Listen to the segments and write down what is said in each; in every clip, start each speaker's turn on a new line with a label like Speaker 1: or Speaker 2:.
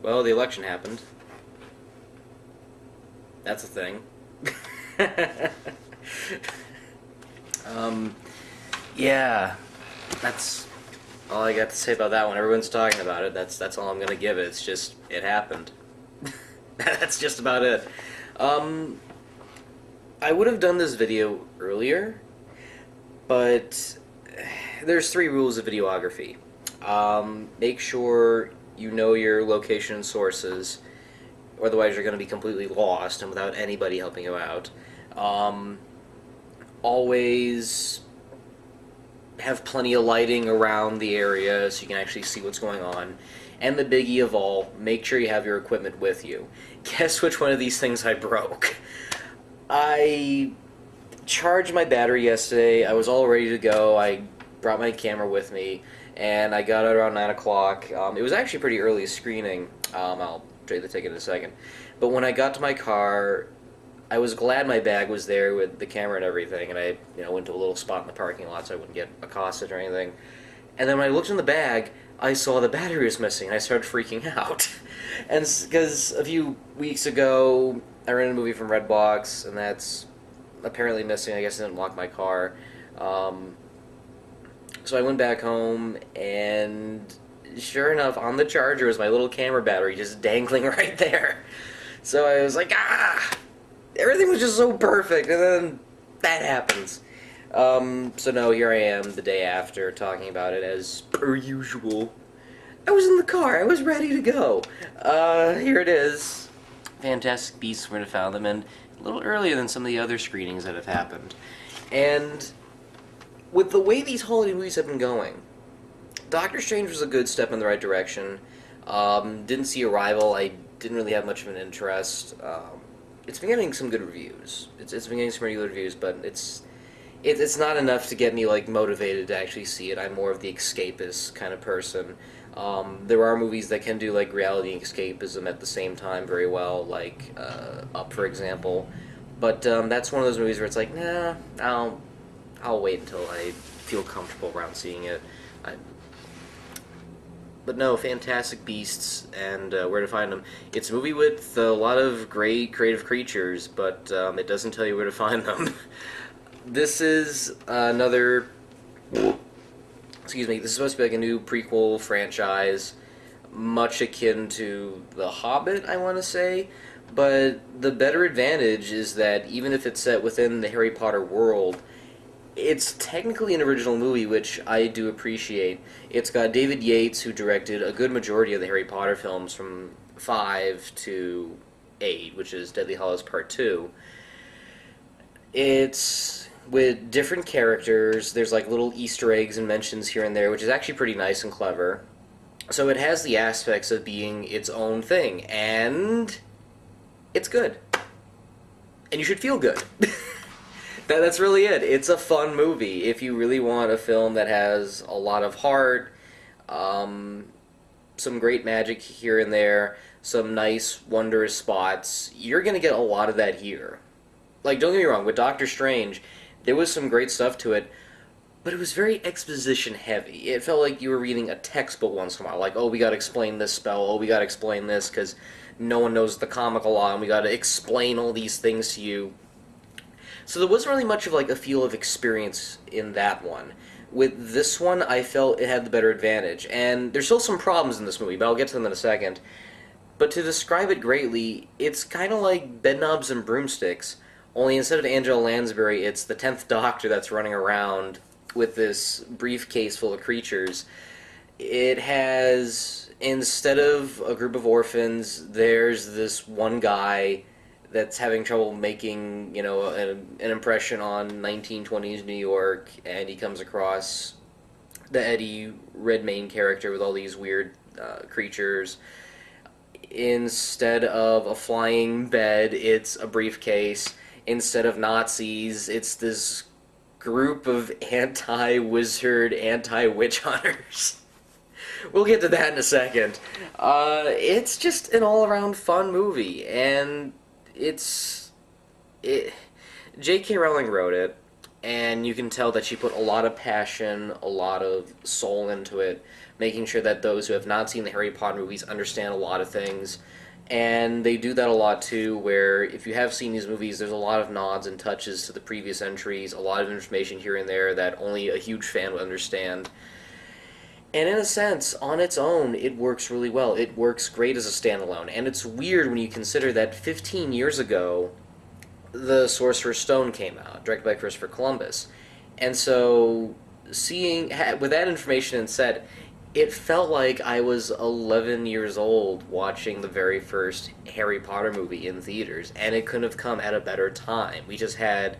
Speaker 1: Well, the election happened. That's a thing. um, yeah, that's all I got to say about that one. Everyone's talking about it. That's all I'm gonna give it. It's just it happened. That's just about it. Um, I would have done this video earlier, but there's 3 rules of videography. Make sure you know your location and sources, otherwise you're going to be completely lost and without anybody helping you out. Um, Always have plenty of lighting around the area so you can actually see what's going on. And the biggie of all, make sure you have your equipment with you. Guess which one of these things I broke? I charged my battery yesterday. I was all ready to go. I brought my camera with me, and I got out around 9 o'clock. It was actually pretty early screening. I'll show you the ticket in a second. But when I got to my car, I was glad my bag was there with the camera and everything, and I went to a little spot in the parking lot so I wouldn't get accosted or anything. And then when I looked in the bag, I saw the battery was missing, and I started freaking out. And because a few weeks ago, I rented a movie from Redbox, and that's apparently missing. I guess I didn't lock my car. So I went back home, and sure enough, on the charger was my little camera battery just dangling right there. So I was like, ah! Everything was just so perfect, and then that happens. So no, here I am the day after talking about it as per usual. I was in the car, I was ready to go. Here it is. Fantastic Beasts, where to found them, and a little earlier than some of the other screenings that have happened. And with the way these holiday movies have been going, Doctor Strange was a good step in the right direction. Didn't see Arrival, I didn't really have much of an interest. It's been getting some good reviews. It's been getting some really good reviews, but it's not enough to get me like motivated to actually see it. I'm more of the escapist kind of person. There are movies that can do like reality and escapism at the same time very well, like Up, for example. But that's one of those movies where it's like, nah, I'll wait until I feel comfortable around seeing it. But no, Fantastic Beasts and Where to Find Them. It's a movie with a lot of great creative creatures, but it doesn't tell you where to find them. This is another... Excuse me, this is supposed to be like a new prequel franchise, much akin to The Hobbit, I want to say. But the better advantage is that even if it's set within the Harry Potter world, it's technically an original movie, which I do appreciate. It's got David Yates, who directed a good majority of the Harry Potter films from 5 to 8, which is Deathly Hallows Part 2. It's with different characters. There's like little Easter eggs and mentions here and there, which is actually pretty nice and clever. So it has the aspects of being its own thing, and it's good. And you should feel good. That's really it. It's a fun movie. If you really want a film that has a lot of heart, some great magic here and there, some nice, wondrous spots, you're going to get a lot of that here. Like, don't get me wrong, with Doctor Strange, there was some great stuff to it, but it was very exposition heavy. It felt like you were reading a textbook once in a while. Like, oh, we got to explain this spell, oh, we got to explain this, because no one knows the comic law, and we got to explain all these things to you. So there wasn't really much of like a feel of experience in that one. With this one, I felt it had the better advantage. And there's still some problems in this movie, but I'll get to them in a second. But to describe it greatly, it's kind of like Bedknobs and Broomsticks, only instead of Angela Lansbury, it's the 10th Doctor that's running around with this briefcase full of creatures. It has, instead of a group of orphans, there's this one guy that's having trouble making, an impression on 1920s New York, and he comes across the Eddie Redmayne character with all these weird creatures. Instead of a flying bed, it's a briefcase. Instead of Nazis, it's this group of anti-wizard, anti-witch hunters. We'll get to that in a second. It's just an all-around fun movie, and J.K. Rowling wrote it, and you can tell that she put a lot of passion, a lot of soul into it, making sure that those who have not seen the Harry Potter movies understand a lot of things. And they do that a lot too, where if you have seen these movies, there's a lot of nods and touches to the previous entries, a lot of information here and there that only a huge fan would understand. And in a sense, on its own, it works really well. It works great as a standalone. And it's weird when you consider that 15 years ago, The Sorcerer's Stone came out, directed by Christopher Columbus. And so, with that information said, it felt like I was 11 years old watching the very first Harry Potter movie in theaters, and it couldn't have come at a better time. We just had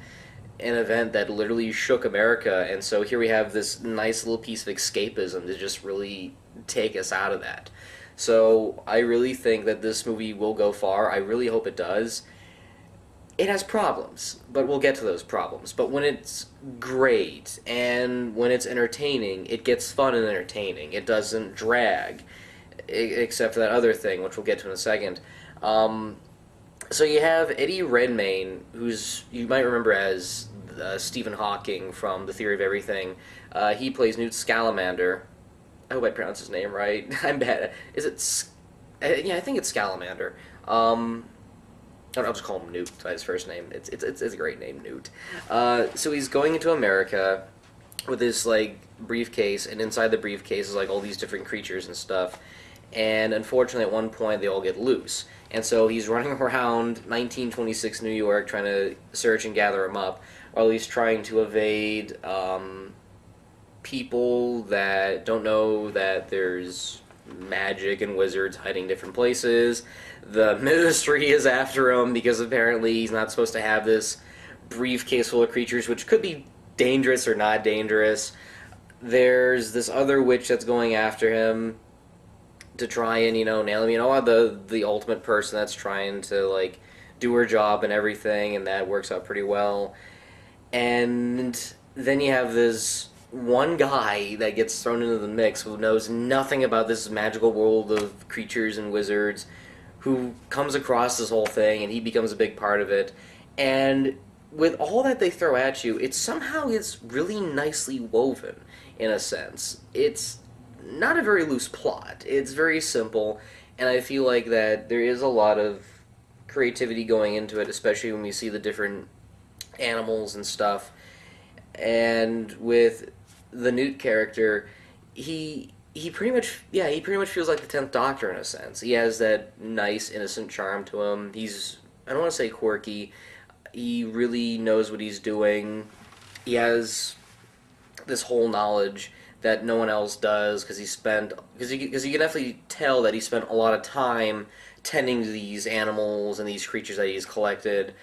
Speaker 1: an event that literally shook America, and so here we have this nice little piece of escapism to just really take us out of that. So I really think that this movie will go far. I really hope it does. It has problems, but we'll get to those problems. But when it's great and when it's entertaining, it gets fun and entertaining. It doesn't drag, except for that other thing, which we'll get to in a second. So you have Eddie Redmayne, who's you might remember as Stephen Hawking from The Theory of Everything. He plays Newt Scamander. I hope I pronounced his name right. I'm bad. Is it? Yeah, I think it's Scamander. I'll just call him Newt by his first name. It's a great name, Newt. So he's going into America with this like briefcase, and inside the briefcase is like all these different creatures and stuff. And unfortunately, at one point, they all get loose. And so he's running around 1926 New York trying to search and gather them up, or at least trying to evade people that don't know that there's magic and wizards hiding different places. The Ministry is after him because apparently he's not supposed to have this briefcase full of creatures, which could be dangerous or not dangerous. There's this other witch that's going after him to try and, nail him. The ultimate person that's trying to, like, do her job and everything, and that works out pretty well. And then you have this one guy that gets thrown into the mix who knows nothing about this magical world of creatures and wizards, who comes across this whole thing, and he becomes a big part of it. And with all that they throw at you, it somehow is really nicely woven, in a sense. It's not a very loose plot. It's very simple, and I feel like that there is a lot of creativity going into it, especially when we see the different animals and stuff. And with the Newt character, he pretty much feels like the 10th Doctor in a sense. He has that nice, innocent charm to him. He's, I don't want to say quirky, he really knows what he's doing. He has this whole knowledge that no one else does, because you can definitely tell that he spent a lot of time tending to these animals and these creatures that he's collected,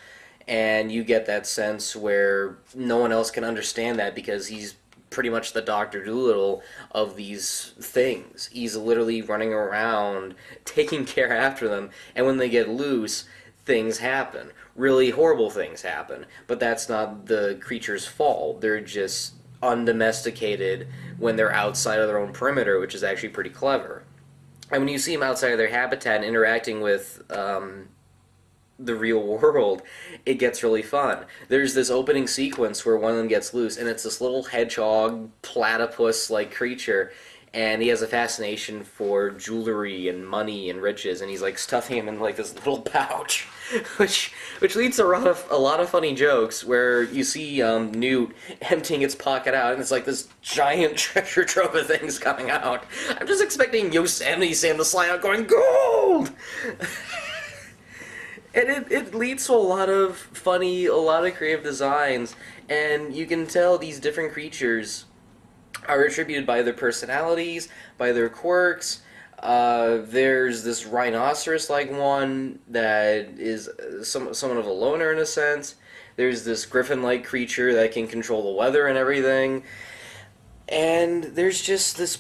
Speaker 1: and you get that sense where no one else can understand that because he's pretty much the Dr. Dolittle of these things. He's literally running around taking care after them, and when they get loose, things happen. Really horrible things happen, but that's not the creature's fault. They're just undomesticated when they're outside of their own perimeter, which is actually pretty clever. And when you see them outside of their habitat and interacting with the real world, it gets really fun. There's this opening sequence where one of them gets loose, and it's this little hedgehog, platypus-like creature, and he has a fascination for jewelry and money and riches, and he's like stuffing him in like this little pouch, which leads to a lot of funny jokes where you see Newt emptying its pocket out, and it's like this giant treasure trove of things coming out. I'm just expecting Yosemite Sam to slide out going, "Gold!" And it leads to a lot of creative designs, and you can tell these different creatures are attributed by their personalities, by their quirks. There's this rhinoceros-like one that is somewhat of a loner in a sense. There's this griffin-like creature that can control the weather and everything. And there's just this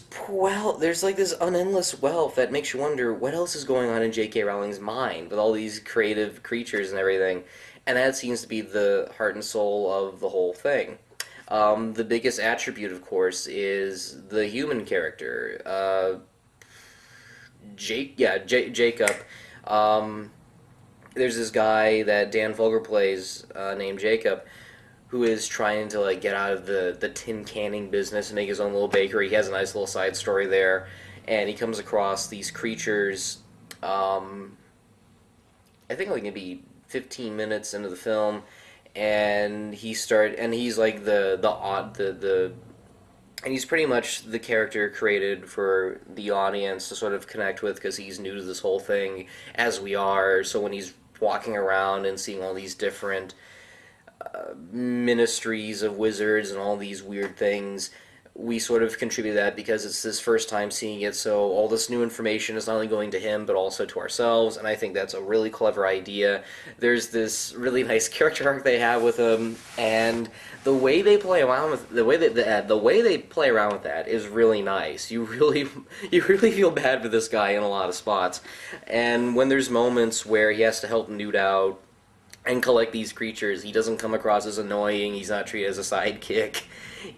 Speaker 1: there's like this unendless wealth that makes you wonder what else is going on in J.K. Rowling's mind with all these creative creatures and everything. And that seems to be the heart and soul of the whole thing. The biggest attribute, of course, is the human character. Jacob. There's this guy that Dan Fogler plays named Jacob, who is trying to like get out of the tin canning business and make his own little bakery. He has a nice little side story there, and he comes across these creatures. Um, I think like maybe 15 minutes into the film, and he's like the odd the and he's pretty much the character created for the audience to sort of connect with because he's new to this whole thing as we are. So when he's walking around and seeing all these different ministries of wizards and all these weird things, we sort of contribute that because it's his first time seeing it, so all this new information is not only going to him but also to ourselves, and I think that's a really clever idea. There's this really nice character arc they have with him, and the way they play around with the way they play around with that is really nice. You really feel bad for this guy in a lot of spots, and when there's moments where he has to help Newt out and collect these creatures, he doesn't come across as annoying. He's not treated as a sidekick.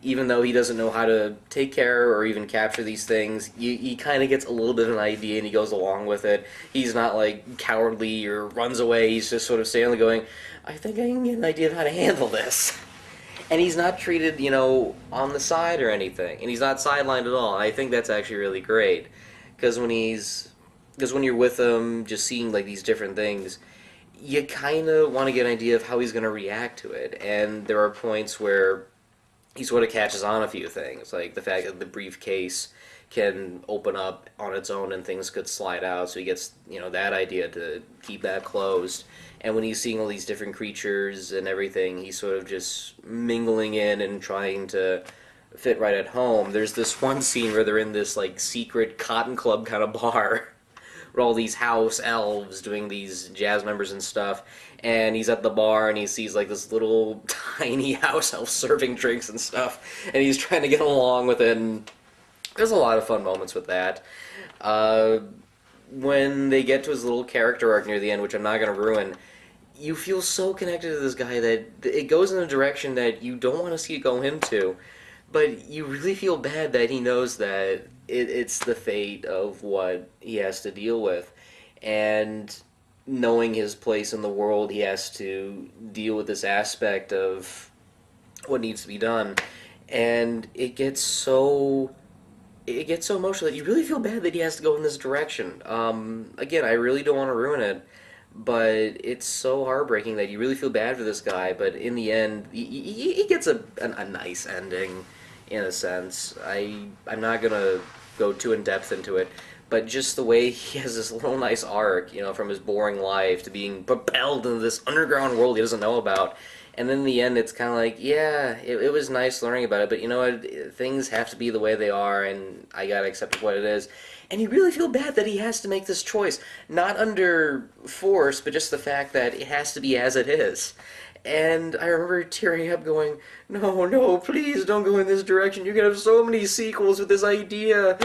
Speaker 1: Even though he doesn't know how to take care or even capture these things, he kind of gets a little bit of an idea and he goes along with it. He's not like cowardly or runs away. He's just sort of standing there going, I think I can get an idea of how to handle this. And he's not treated, on the side or anything. And he's not sidelined at all. And I think that's actually really great. Because when you're with him, just seeing like these different things, you kind of want to get an idea of how he's going to react to it. And there are points where he sort of catches on a few things, like the fact that the briefcase can open up on its own and things could slide out, so he gets, that idea to keep that closed. And when he's seeing all these different creatures and everything, he's sort of just mingling in and trying to fit right at home. There's this one scene where they're in this, like, secret cotton club kind of bar with all these house elves doing these jazz numbers and stuff, and he's at the bar and he sees like this little tiny house elf serving drinks and stuff, and he's trying to get along with it, and there's a lot of fun moments with that. When they get to his little character arc near the end, which I'm not going to ruin, you feel so connected to this guy that it goes in a direction that you don't want to see it go into, but you really feel bad that he knows that it's the fate of what he has to deal with. And knowing his place in the world, he has to deal with this aspect of what needs to be done. And it gets so emotional that you really feel bad that he has to go in this direction. Again, I really don't want to ruin it, but it's so heartbreaking that you really feel bad for this guy, but in the end, he gets a nice ending, in a sense. I'm not going to go too in-depth into it, but just the way he has this little nice arc, from his boring life to being propelled into this underground world he doesn't know about. And then in the end, it's kind of like, yeah, it was nice learning about it, but you know what? Things have to be the way they are, and I gotta accept what it is. And you really feel bad that he has to make this choice. Not under force, but just the fact that it has to be as it is. And I remember tearing up going, no, please don't go in this direction. You're gonna have so many sequels with this idea.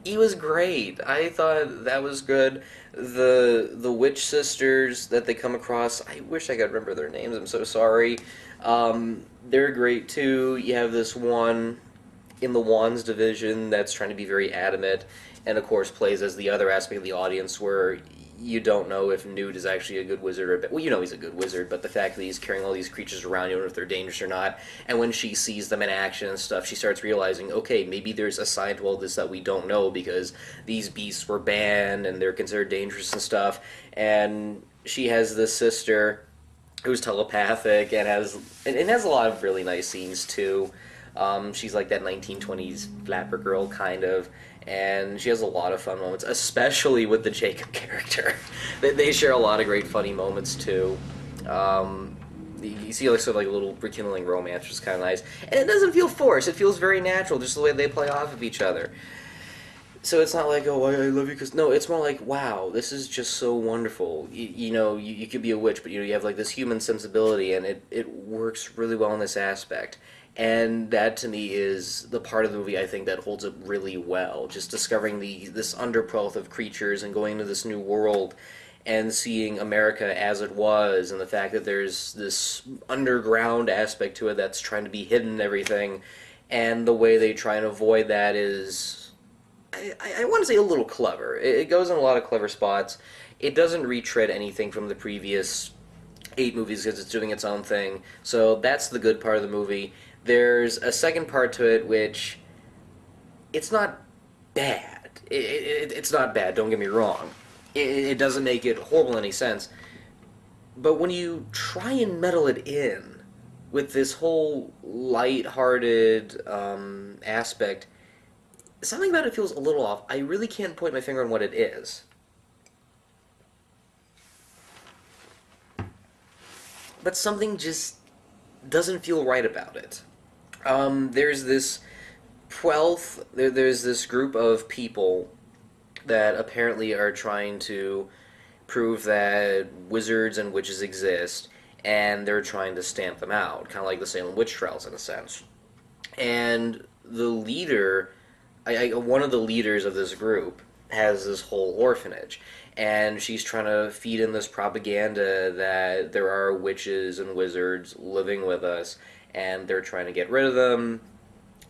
Speaker 1: He was great. I thought that was good. The witch sisters that they come across, I wish I could remember their names. I'm so sorry. They're great too. You have this one in the Wands division that's trying to be very adamant, and of course plays as the other aspect of the audience where you don't know if Newt is actually a good wizard or... Well, he's a good wizard, but the fact that he's carrying all these creatures around, you don't know if they're dangerous or not. And when she sees them in action and stuff, she starts realizing, okay, maybe there's a side to all this that we don't know because these beasts were banned and they're considered dangerous and stuff. And she has this sister who's telepathic and has a lot of really nice scenes, too. She's like that 1920s flapper girl, kind of. And she has a lot of fun moments, especially with the Jacob character. They share a lot of great funny moments, too. You see sort of like a little rekindling romance, which is kind of nice. And it doesn't feel forced. It feels very natural, just the way they play off of each other. So it's not like, oh, I love you, because... No, it's more like, wow, this is just so wonderful. You could be a witch, but you have like this human sensibility, and it works really well in this aspect. And that, to me, is the part of the movie, I think, that holds up really well. Just discovering this undergrowth of creatures and going into this new world and seeing America as it was, and the fact that there's this underground aspect to it that's trying to be hidden and everything, and the way they try and avoid that is, I want to say, a little clever. It goes in a lot of clever spots. It doesn't retread anything from the previous 8 movies because it's doing its own thing. So that's the good part of the movie. There's a second part to it which it's not bad. It's not bad. Don't get me wrong. It doesn't make it horrible in any sense. But when you try and meddle it in with this whole light-hearted aspect, something about it feels a little off. I really can't point my finger on what it is. But something just doesn't feel right about it. There's this 12th, there's this group of people that apparently are trying to prove that wizards and witches exist, and they're trying to stamp them out, kind of like the Salem witch trials in a sense. And the leader, one of the leaders of this group, has this whole orphanage, and she's trying to feed in this propaganda that there are witches and wizards living with us, and they're trying to get rid of them.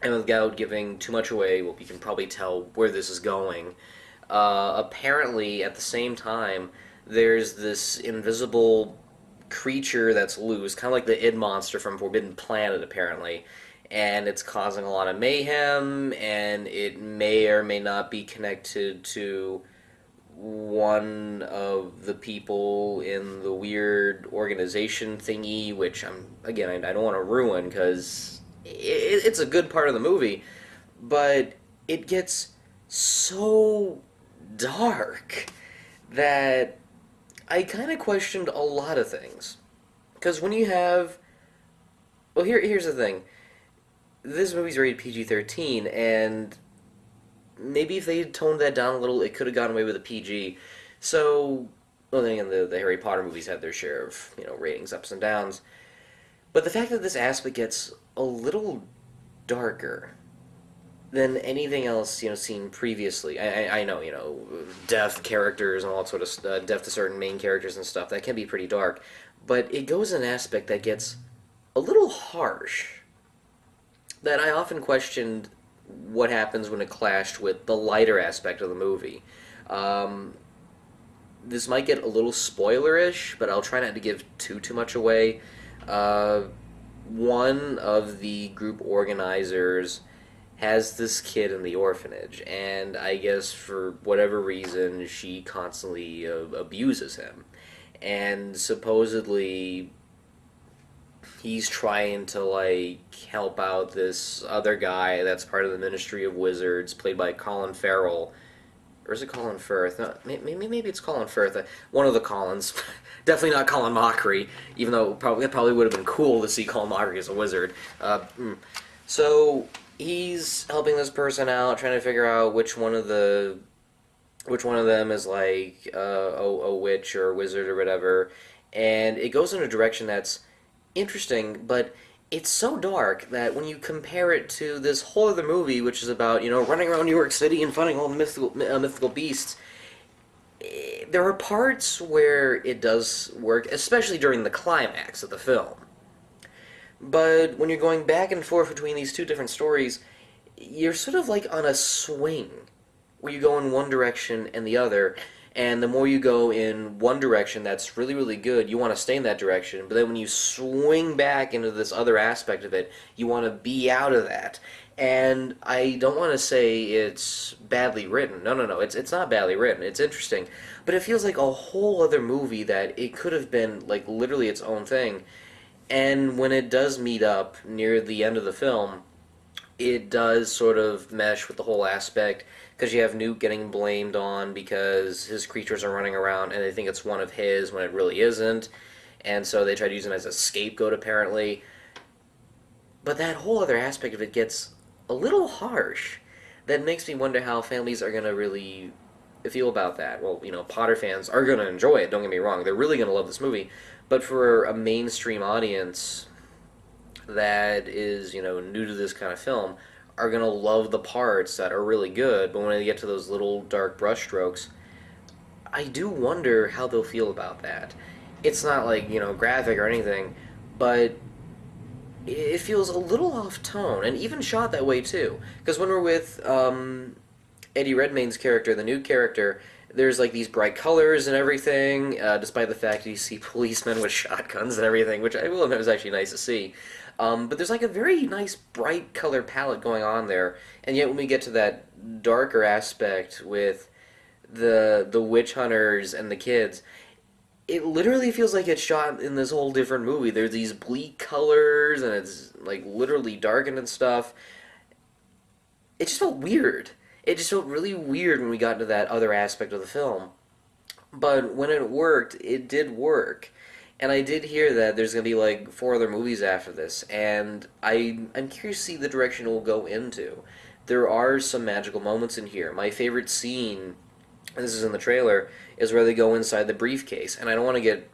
Speaker 1: And without giving too much away, well, you can probably tell where this is going. Apparently, at the same time, there's this invisible creature that's loose, kind of like the id monster from Forbidden Planet, apparently. And it's causing a lot of mayhem, and it may or may not be connected to one of the people in the weird organization thingy, which I don't want to ruin because it's a good part of the movie, but it gets so dark that I kind of questioned a lot of things. Because when you have, well, here's the thing. This movie's rated PG-13, and maybe if they had toned that down a little, it could have gotten away with a PG. So, well, then again, the Harry Potter movies had their share of, ratings ups and downs. But the fact that this aspect gets a little darker than anything else, seen previously. I know, death characters and all that sort of death to certain main characters and stuff, that can be pretty dark. But it goes in an aspect that gets a little harsh, that I often questioned what happens when it clashed with the lighter aspect of the movie. This might get a little spoilerish, but I'll try not to give too much away. One of the group organizers has this kid in the orphanage, and I guess for whatever reason, she constantly abuses him. And supposedly, he's trying to, help out this other guy that's part of the Ministry of Wizards, played by Colin Farrell. Or is it Colin Firth? No, maybe it's Colin Firth. One of the Collins. Definitely not Colin Mockery, even though it probably would have been cool to see Colin Mockery as a wizard. So he's helping this person out, trying to figure out which one of them is a witch or a wizard or whatever. And it goes in a direction that's interesting, but it's so dark that when you compare it to this whole other movie, which is about, running around New York City and fighting all the mythical beasts, there are parts where it does work, especially during the climax of the film. But when you're going back and forth between these two different stories, you're sort of like on a swing, where you go in one direction and the other, and the more you go in one direction that's really, really good, you want to stay in that direction, but then when you swing back into this other aspect of it, you want to be out of that. And I don't want to say it's badly written. No, it's not badly written. It's interesting. But it feels like a whole other movie that it could have been, literally its own thing. And when it does meet up near the end of the film, it does sort of mesh with the whole aspect, because you have Newt getting blamed on because his creatures are running around and they think it's one of his when it really isn't, and so they try to use him as a scapegoat, apparently. But that whole other aspect of it gets a little harsh. That makes me wonder how families are going to really feel about that. Well, Potter fans are going to enjoy it, don't get me wrong. They're really going to love this movie. But for a mainstream audience that is, new to this kind of film, are going to love the parts that are really good, but when they get to those little dark brushstrokes, I do wonder how they'll feel about that. It's not graphic or anything, but it feels a little off tone, and even shot that way too. Because when we're with Eddie Redmayne's character, the new character, there's like these bright colors and everything, despite the fact that you see policemen with shotguns and everything, which I will admit was actually nice to see. But there's like a very nice bright color palette going on there, and yet when we get to that darker aspect with the witch hunters and the kids, it literally feels like it's shot in this whole different movie. There's these bleak colors, and it's like literally darkened and stuff. It just felt weird. It just felt really weird when we got to that other aspect of the film. But when it worked, it did work. And I did hear that there's going to be like 4 other movies after this, and I'm curious to see the direction it will go into. There are some magical moments in here. My favorite scene, and this is in the trailer, is where they go inside the briefcase. And I don't want to get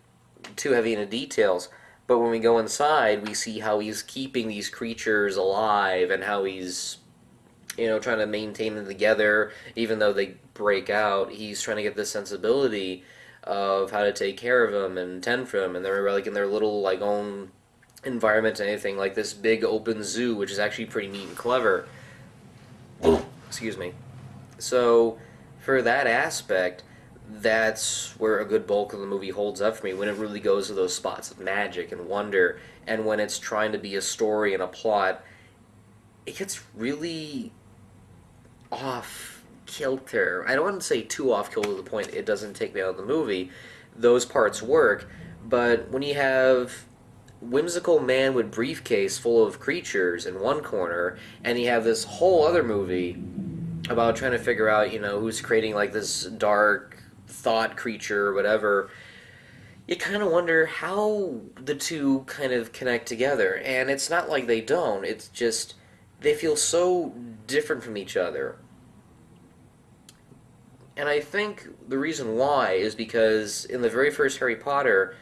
Speaker 1: too heavy into details, but when we go inside, we see how he's keeping these creatures alive and how he's trying to maintain them together, even though they break out. He's trying to get this sensibility of how to take care of them and tend for them, and they're like in their little like own environment and anything, like this big open zoo, which is actually pretty neat and clever. Excuse me. So, for that aspect, that's where a good bulk of the movie holds up for me, when it really goes to those spots of magic and wonder, and when it's trying to be a story and a plot, it gets really off kilter. I don't want to say too off kilter to the point it doesn't take me out of the movie. Those parts work, but when you have whimsical man with briefcase full of creatures in one corner, and you have this whole other movie about trying to figure out, who's creating like this dark thought creature or whatever, you kind of wonder how the two kind of connect together. And it's not like they don't, it's just they feel so different from each other. And I think the reason why is because in the very first Harry Potter,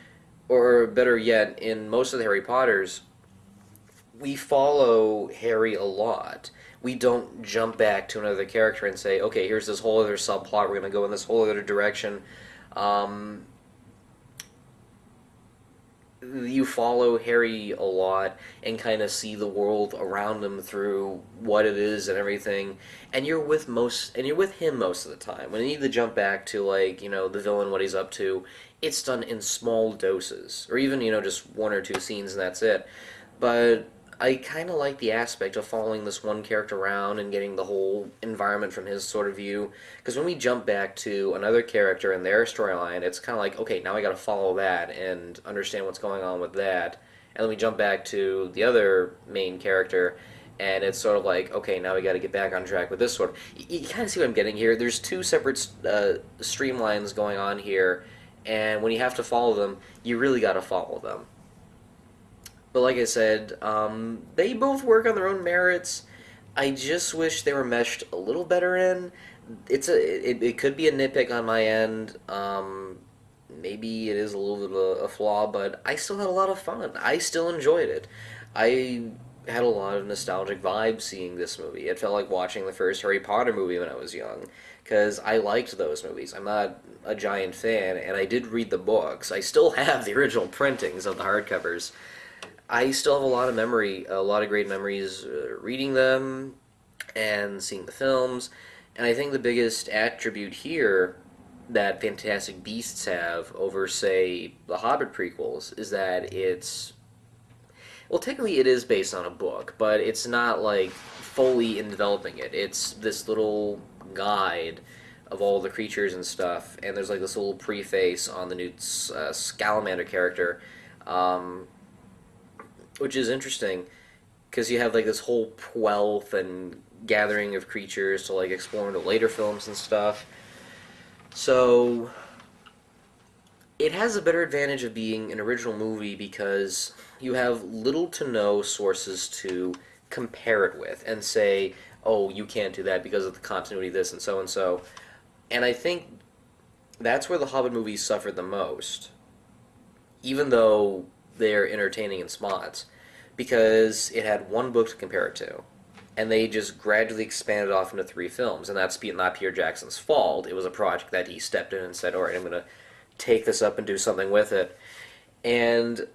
Speaker 1: or better yet, in most of the Harry Potters, we follow Harry a lot. We don't jump back to another character and say, okay, here's this whole other subplot, we're going to go in this whole other direction. You follow Harry a lot and kind of see the world around him through what it is and everything, and you're with him most of the time. When you need to jump back to like the villain, what he's up to, it's done in small doses, or even just 1 or 2 scenes and that's it. But I kind of like the aspect of following this one character around and getting the whole environment from his sort of view. Because when we jump back to another character and their storyline, it's kind of like, okay, now I got to follow that and understand what's going on with that. And then we jump back to the other main character, and it's sort of like, okay, now we got to get back on track with this sort of. You kind of see what I'm getting here. There's 2 separate streamlines going on here, and when you have to follow them, you really got to follow them. But like I said, they both work on their own merits. I just wish they were meshed a little better in. It could be a nitpick on my end. Maybe it is a little bit of a flaw, but I still had a lot of fun. I still enjoyed it. I had a lot of nostalgic vibes seeing this movie. It felt like watching the first Harry Potter movie when I was young, because I liked those movies. I'm not a giant fan, and I did read the books. I still have the original printings of the hardcovers. I still have a lot of great memories reading them and seeing the films. And I think the biggest attribute here that Fantastic Beasts have over, say, the Hobbit prequels is that well, technically it is based on a book, but it's not like fully in developing it. It's this little guide of all the creatures and stuff, and there's like this little preface on the Newt Scamander character. Which is interesting, because you have like this whole wealth and gathering of creatures to like explore into later films and stuff. So it has a better advantage of being an original movie because you have little to no sources to compare it with and say, oh, you can't do that because of the continuity of this and so and so. And I think that's where the Hobbit movies suffered the most, even though they're entertaining in spots, because it had one book to compare it to, and they just gradually expanded off into 3 films, and that's not Peter Jackson's fault. It was a project that he stepped in and said, all right, I'm going to take this up and do something with it. And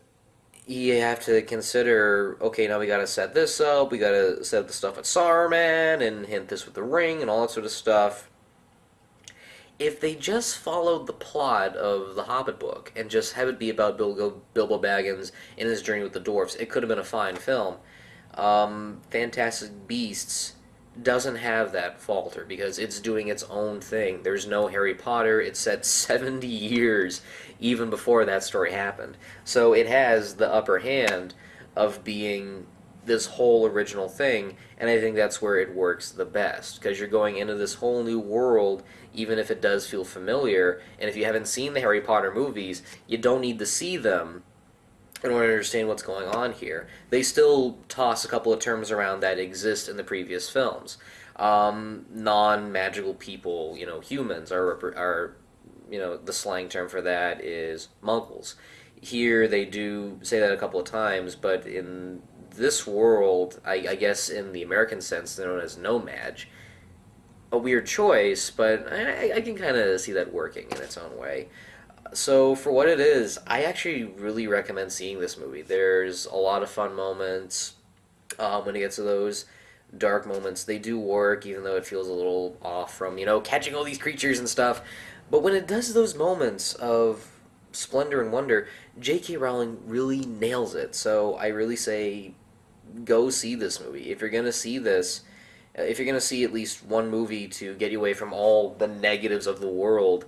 Speaker 1: you have to consider, okay, now we gotta set this up, we gotta set up the stuff with Saruman, and hint this with the ring, and all that sort of stuff. If they just followed the plot of the Hobbit book and just have it be about Bilbo Baggins and his journey with the dwarfs, it could have been a fine film. Fantastic Beasts doesn't have that falter because it's doing its own thing. There's no Harry Potter. It's set 70 years even before that story happened. So it has the upper hand of being this whole original thing, and I think that's where it works the best because you're going into this whole new world, even if it does feel familiar. And if you haven't seen the Harry Potter movies, you don't need to see them in order to understand what's going on here. They still toss a couple of terms around that exist in the previous films. Non-magical people, humans are the slang term for that is muggles. Here they do say that a couple of times, but in this world, I guess in the American sense, they're known as no-mag. A weird choice, but I can kind of see that working in its own way. So, for what it is, I actually really recommend seeing this movie. There's a lot of fun moments when it gets to those dark moments. They do work, even though it feels a little off from, catching all these creatures and stuff. But when it does those moments of splendor and wonder, J.K. Rowling really nails it. So, I really say go see this movie. If you're going to see this, if you're going to see at least one movie to get you away from all the negatives of the world,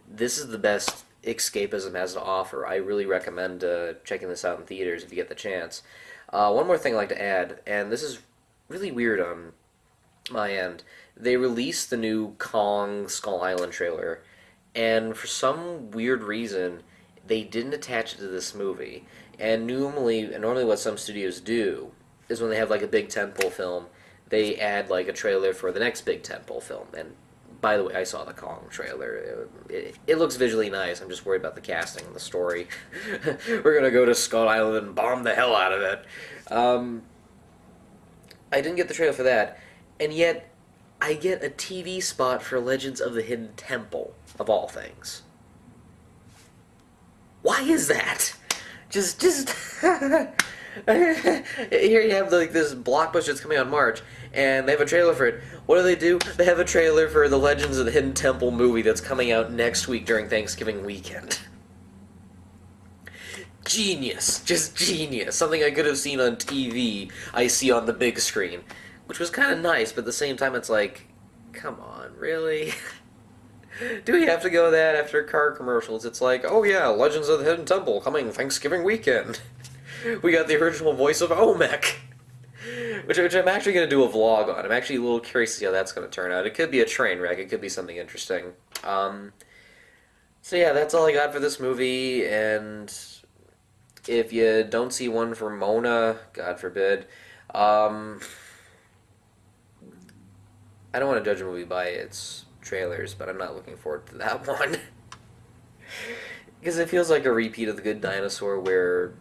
Speaker 1: this is the best escapism has to offer. I really recommend checking this out in theaters if you get the chance. One more thing I'd like to add, and this is really weird on my end. They released the new Kong Skull Island trailer, and for some weird reason, they didn't attach it to this movie. And normally what some studios do is when they have like a big tentpole film, they add like a trailer for the next big tentpole film. And by the way, I saw the Kong trailer. It looks visually nice. I'm just worried about the casting and the story. We're gonna go to Skull Island and bomb the hell out of it. I didn't get the trailer for that, and yet I get a TV spot for Legends of the Hidden Temple, of all things. Why is that? Just here you have like this blockbuster that's coming out in March, and they have a trailer for it. What do? They have a trailer for the Legends of the Hidden Temple movie that's coming out next week during Thanksgiving weekend. Genius. Just genius. Something I could have seen on TV, I see on the big screen. Which was kind of nice, but at the same time it's like, come on, really? Do we have to go that after car commercials? It's like, oh yeah, Legends of the Hidden Temple coming Thanksgiving weekend. We got the original voice of Olmec. Which I'm actually going to do a vlog on. I'm actually a little curious to see how that's going to turn out. It could be a train wreck. It could be something interesting. So yeah, that's all I got for this movie. And if you don't see one for Mona, God forbid, I don't want to judge a movie by its trailers, but I'm not looking forward to that one. Because it feels like a repeat of The Good Dinosaur where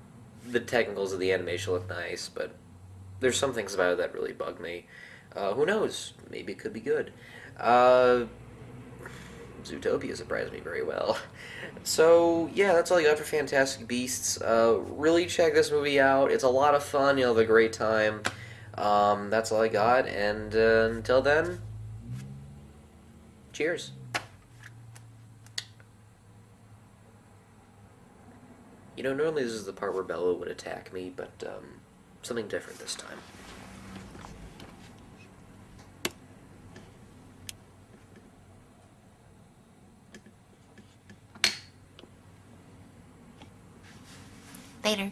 Speaker 1: the technicals of the animation look nice, but there's some things about it that really bug me. Who knows? Maybe it could be good. Zootopia surprised me very well. So, yeah, that's all I got for Fantastic Beasts. Really check this movie out. It's a lot of fun. You'll have a great time. That's all I got, and until then, cheers. Normally this is the part where Bella would attack me, but something different this time.
Speaker 2: Later.